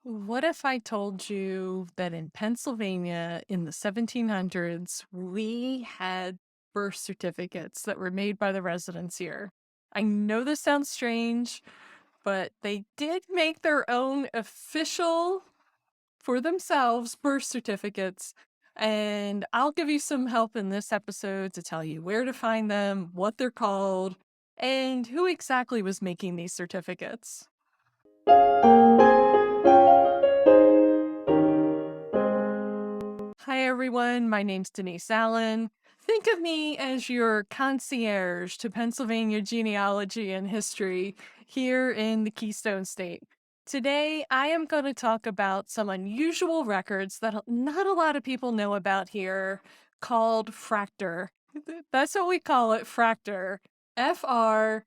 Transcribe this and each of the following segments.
What if I told you that in Pennsylvania in the 1700s, we had birth certificates that were made by the residents here? I know this sounds strange, but they did make their own official, for themselves, birth certificates. And I'll give you some help in this episode to tell you where to find them, what they're called, and who exactly was making these certificates. Hi, everyone. My name's Denise Allen. Think of me as your concierge to Pennsylvania genealogy and history here in the Keystone State. Today, I am going to talk about some unusual records that not a lot of people know about here called Fractor. That's what we call it, Fractor. Fraktur.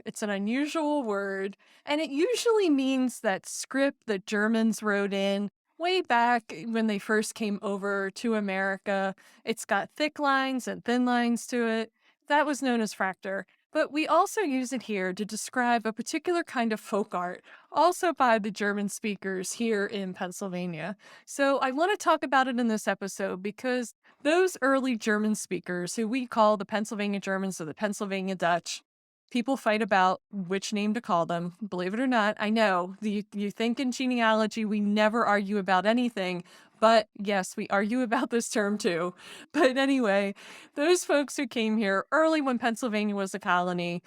It's an unusual word, and it usually means that script that Germans wrote in way back when they first came over to America. It's got thick lines and thin lines to it. That was known as Fractor. But we also use it here to describe a particular kind of folk art, also by the German speakers here in Pennsylvania. So I want to talk about it in this episode because those early German speakers, who we call the Pennsylvania Germans or the Pennsylvania Dutch, people fight about which name to call them. Believe it or not, I know you think in genealogy we never argue about anything, but yes, we argue about this term too. But anyway, those folks who came here early when Pennsylvania was a colony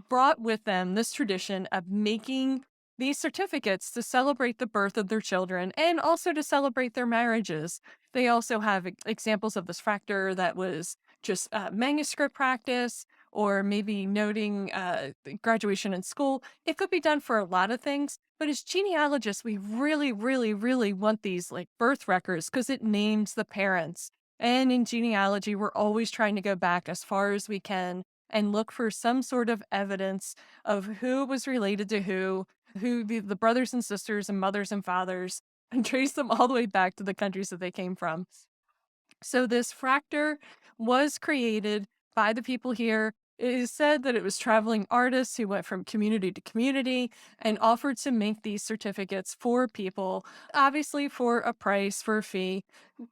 brought with them this tradition of making these certificates to celebrate the birth of their children and also to celebrate their marriages. They also have examples of this fractor that was just manuscript practice or maybe noting graduation in school. It could be done for a lot of things, but as genealogists, we really, really, really want these like birth records because it names the parents. And in genealogy, we're always trying to go back as far as we can and look for some sort of evidence of who was related to who the brothers and sisters and mothers and fathers, and trace them all the way back to the countries that they came from. So this fractor was created by the people here. It is said that it was traveling artists who went from community to community and offered to make these certificates for people, obviously for a price, for a fee.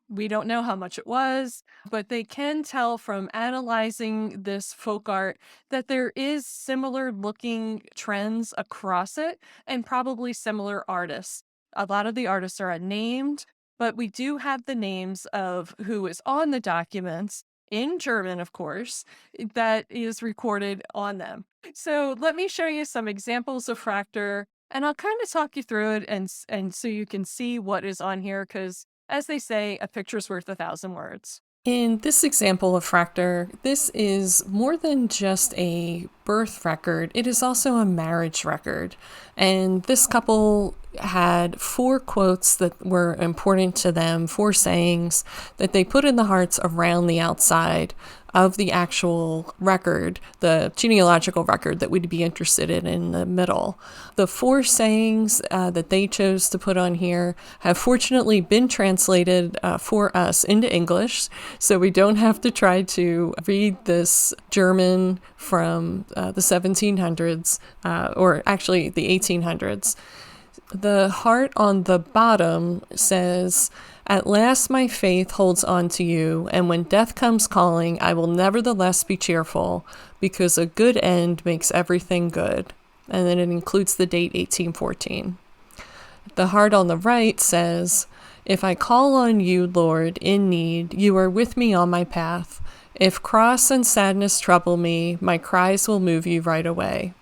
We don't know how much it was, but they can tell from analyzing this folk art that there is similar looking trends across it and probably similar artists. A lot of the artists are unnamed, but we do have the names of who is on the documents in German, of course, that is recorded on them. So let me show you some examples of Fractor, and I'll kind of talk you through it and so you can see what is on here, because as they say, a picture's worth 1,000 words. In this example of Fractor, this is more than just a birth record, it is also a marriage record. And this couple had 4 quotes that were important to them, 4 sayings that they put in the hearts around the outside of the actual record, the genealogical record that we'd be interested in the middle. The 4 sayings that they chose to put on here have fortunately been translated for us into English, so we don't have to try to read this German from the 1700s, or actually the 1800s. The heart on the bottom says, "At last my faith holds on to you, and when death comes calling, I will nevertheless be cheerful, because a good end makes everything good." And then it includes the date 1814. The heart on the right says, "If I call on you, Lord, in need, you are with me on my path. If cross and sadness trouble me, my cries will move you right away."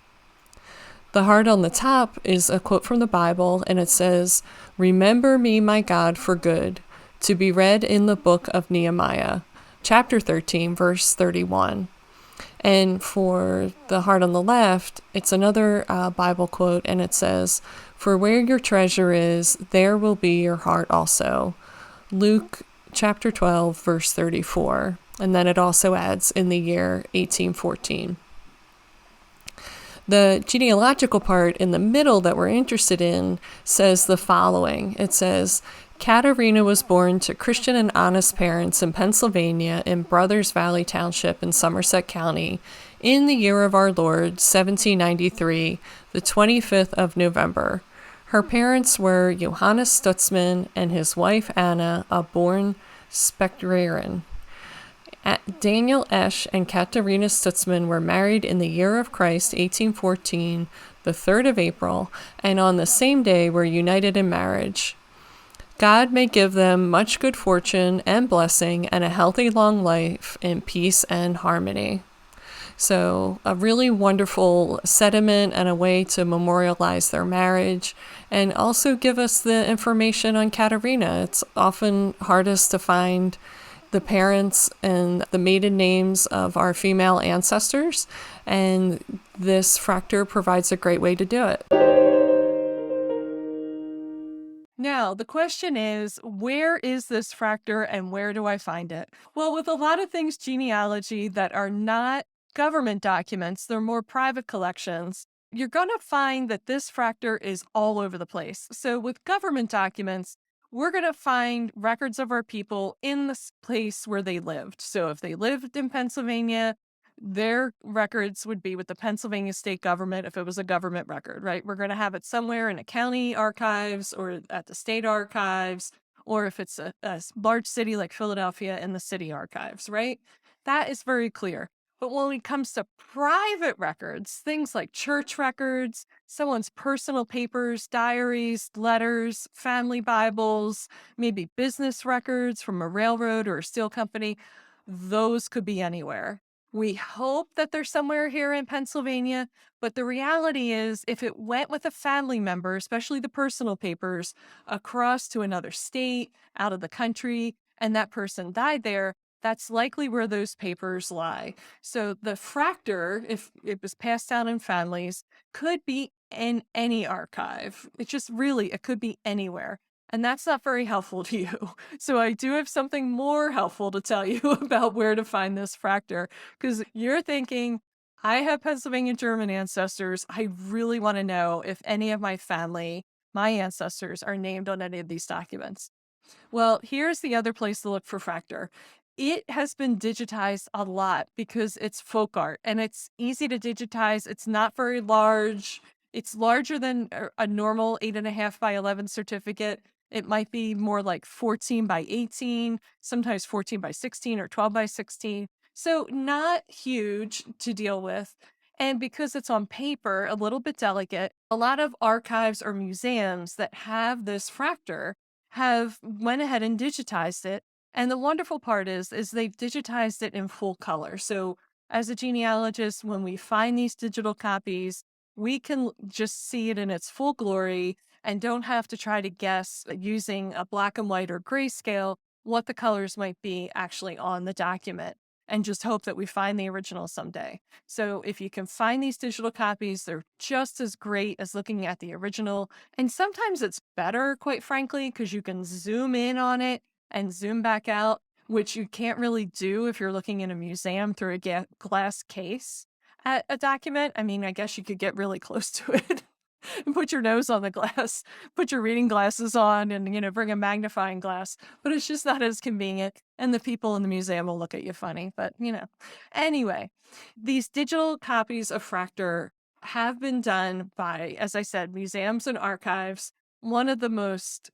The heart on the top is a quote from the Bible, and it says, "Remember me, my God, for good," to be read in the book of Nehemiah, chapter 13, verse 31. And for the heart on the left, it's another Bible quote, and it says, "For where your treasure is, there will be your heart also." Luke chapter 12, verse 34. And then it also adds in the year 1814. The genealogical part in the middle that we're interested in says the following. It says, "Katerina was born to Christian and honest parents in Pennsylvania in Brothers Valley Township in Somerset County in the year of our Lord, 1793, the 25th of November. Her parents were Johannes Stutzman and his wife Anna, a born Spectrerin. Daniel Esch and Katharina Stutzman were married in the year of Christ, 1814, the 3rd of April, and on the same day were united in marriage. God may give them much good fortune and blessing and a healthy long life in peace and harmony. So a really wonderful sentiment and a way to memorialize their marriage and also give us the information on Katerina. It's often hardest to find the parents and the maiden names of our female ancestors, and this Fractor provides a great way to do it. Now, the question is, where is this Fractor and where do I find it? Well, with a lot of things genealogy that are not government documents, they're more private collections, you're going to find that this Fractor is all over the place. So with government documents, we're going to find records of our people in the place where they lived. So if they lived in Pennsylvania, their records would be with the Pennsylvania state government if it was a government record, right? We're going to have it somewhere in a county archives or at the state archives, or if it's a large city like Philadelphia, in the city archives, right? That is very clear. But when it comes to private records, things like church records, someone's personal papers, diaries, letters, family Bibles, maybe business records from a railroad or a steel company, those could be anywhere. We hope that they're somewhere here in Pennsylvania, but the reality is if it went with a family member, especially the personal papers, across to another state, out of the country, and that person died there, that's likely where those papers lie. So the Fractor, if it was passed down in families, could be in any archive. It just really, it could be anywhere. And that's not very helpful to you. So I do have something more helpful to tell you about where to find this Fractor, because you're thinking, I have Pennsylvania German ancestors. I really want to know if any of my family, my ancestors, are named on any of these documents. Well, here's the other place to look for Fractor. It has been digitized a lot because it's folk art and it's easy to digitize. It's not very large. It's larger than a normal 8.5 by 11 certificate. It might be more like 14 by 18, sometimes 14 by 16 or 12 by 16. So not huge to deal with. And because it's on paper, a little bit delicate, a lot of archives or museums that have this Fractor have went ahead and digitized it. And the wonderful part is they've digitized it in full color. So as a genealogist, when we find these digital copies, we can just see it in its full glory and don't have to try to guess using a black and white or grayscale what the colors might be actually on the document, and just hope that we find the original someday. So if you can find these digital copies, they're just as great as looking at the original. And sometimes it's better, quite frankly, because you can zoom in on it and zoom back out, which you can't really do if you're looking in a museum through a glass case at a document. I mean, I guess you could get really close to it and put your nose on the glass, put your reading glasses on and, bring a magnifying glass, but it's just not as convenient. And the people in the museum will look at you funny, but anyway, these digital copies of Fractor have been done by, as I said, museums and archives. One of the most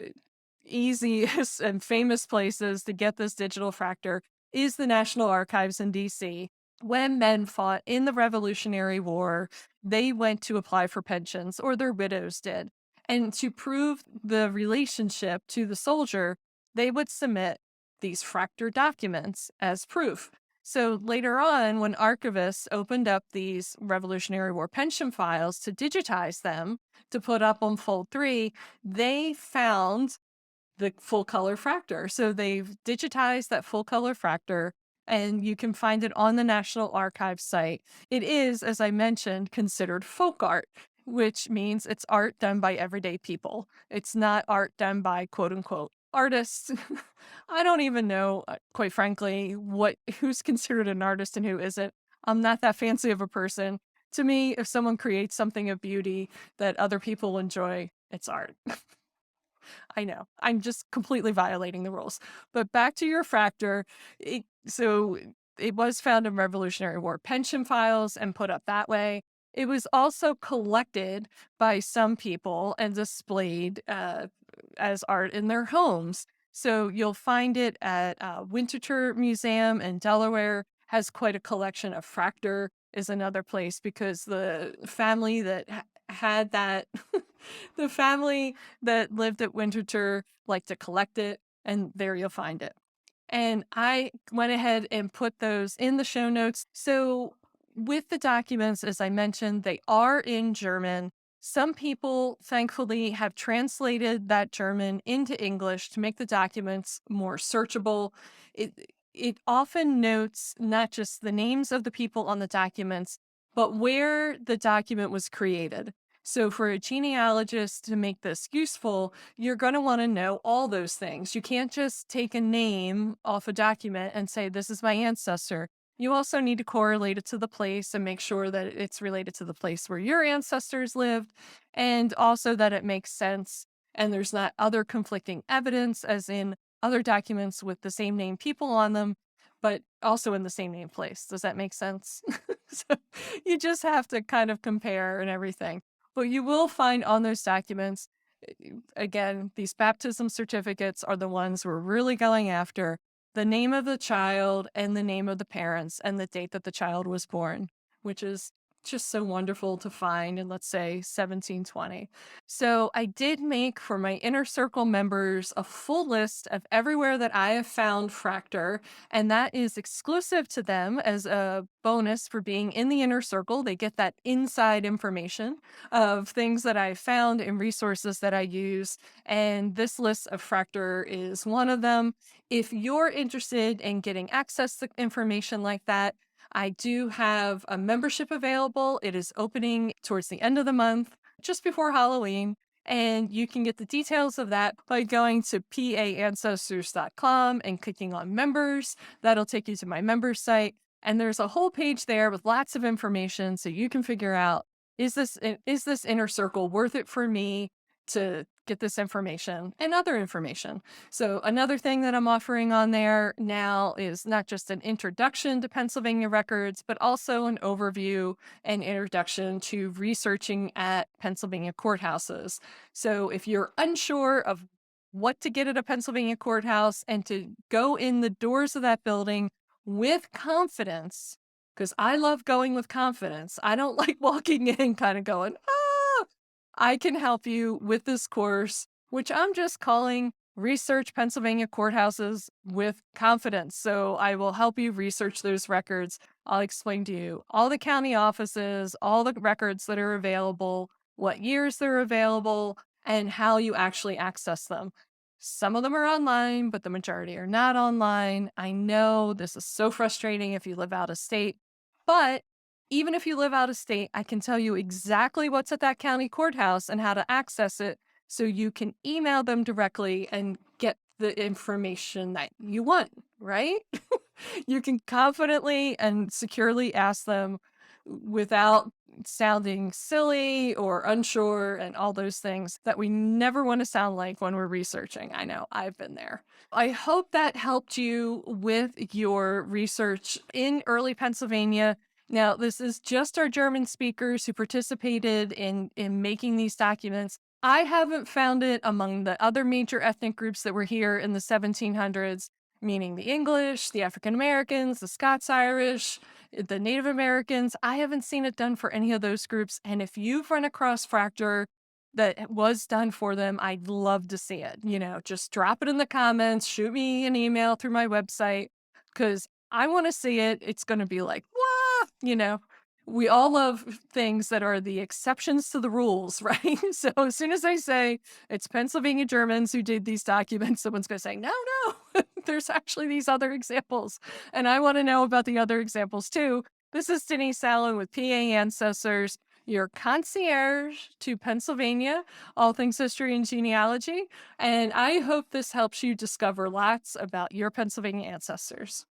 easiest and famous places to get this digital Fractor is the National Archives in DC. When men fought in the Revolutionary War, they went to apply for pensions, or their widows did. And to prove the relationship to the soldier, they would submit these Fractor documents as proof. So later on, when archivists opened up these Revolutionary War pension files to digitize them, to put up on Fold 3, they found the full color Fractor. So they've digitized that full color Fractor, and you can find it on the National Archives site. It is, as I mentioned, considered folk art, which means it's art done by everyday people. It's not art done by quote unquote artists. I don't even know, quite frankly, who's considered an artist and who isn't. I'm not that fancy of a person. To me, if someone creates something of beauty that other people enjoy, it's art. I know. I'm just completely violating the rules. But back to your Fractor. So it was found in Revolutionary War pension files and put up that way. It was also collected by some people and displayed as art in their homes. So you'll find it at Winterthur Museum in Delaware has quite a collection of Fractor is another place because the family that had that the family that lived at Winterthur liked to collect it, and there you'll find it. And I went ahead and put those in the show notes. So, with the documents, as I mentioned, they are in German. Some people, thankfully, have translated that German into English to make the documents more searchable. It often notes not just the names of the people on the documents, but where the document was created. So, for a genealogist to make this useful, you're going to want to know all those things. You can't just take a name off a document and say, this is my ancestor. You also need to correlate it to the place and make sure that it's related to the place where your ancestors lived, and also that it makes sense and there's not other conflicting evidence, as in other documents with the same name people on them, but also in the same name place. Does that make sense? So you just have to kind of compare and everything. But you will find on those documents, again, these baptism certificates are the ones we're really going after. The name of the child and the name of the parents and the date that the child was born, which is just so wonderful to find in, let's say, 1720. So I did make for my inner circle members a full list of everywhere that I have found Fractor, and that is exclusive to them as a bonus for being in the inner circle. They get that inside information of things that I found and resources that I use. And this list of Fractor is one of them. If you're interested in getting access to information like that, I do have a membership available. It is opening towards the end of the month, just before Halloween. And you can get the details of that by going to paancestors.com and clicking on members. That'll take you to my members site. And there's a whole page there with lots of information so you can figure out, is this inner circle worth it for me to get this information and other information? So another thing that I'm offering on there now is not just an introduction to Pennsylvania records, but also an overview and introduction to researching at Pennsylvania courthouses. So if you're unsure of what to get at a Pennsylvania courthouse and to go in the doors of that building with confidence, because I love going with confidence. I don't like walking in kind of going, ah, I can help you with this course, which I'm just calling Research Pennsylvania Courthouses with Confidence. So I will help you research those records. I'll explain to you all the county offices, all the records that are available, what years they're available, and how you actually access them. Some of them are online, but the majority are not online. I know this is so frustrating if you live out of state, but even if you live out of state, I can tell you exactly what's at that county courthouse and how to access it so you can email them directly and get the information that you want, right? You can confidently and securely ask them without sounding silly or unsure and all those things that we never want to sound like when we're researching. I know I've been there. I hope that helped you with your research in early Pennsylvania. Now, this is just our German speakers who participated in making these documents. I haven't found it among the other major ethnic groups that were here in the 1700s, meaning the English, the African Americans, the Scots Irish, the Native Americans. I haven't seen it done for any of those groups. And if you've run across Fractor that was done for them, I'd love to see it. Just drop it in the comments, shoot me an email through my website, because I want to see it. It's going to be like, wow, we all love things that are the exceptions to the rules, right? So as soon as I say it's Pennsylvania Germans who did these documents, someone's going to say, no, no, there's actually these other examples. And I want to know about the other examples too. This is Denise Allen with PA Ancestors, your concierge to Pennsylvania, all things history and genealogy. And I hope this helps you discover lots about your Pennsylvania ancestors.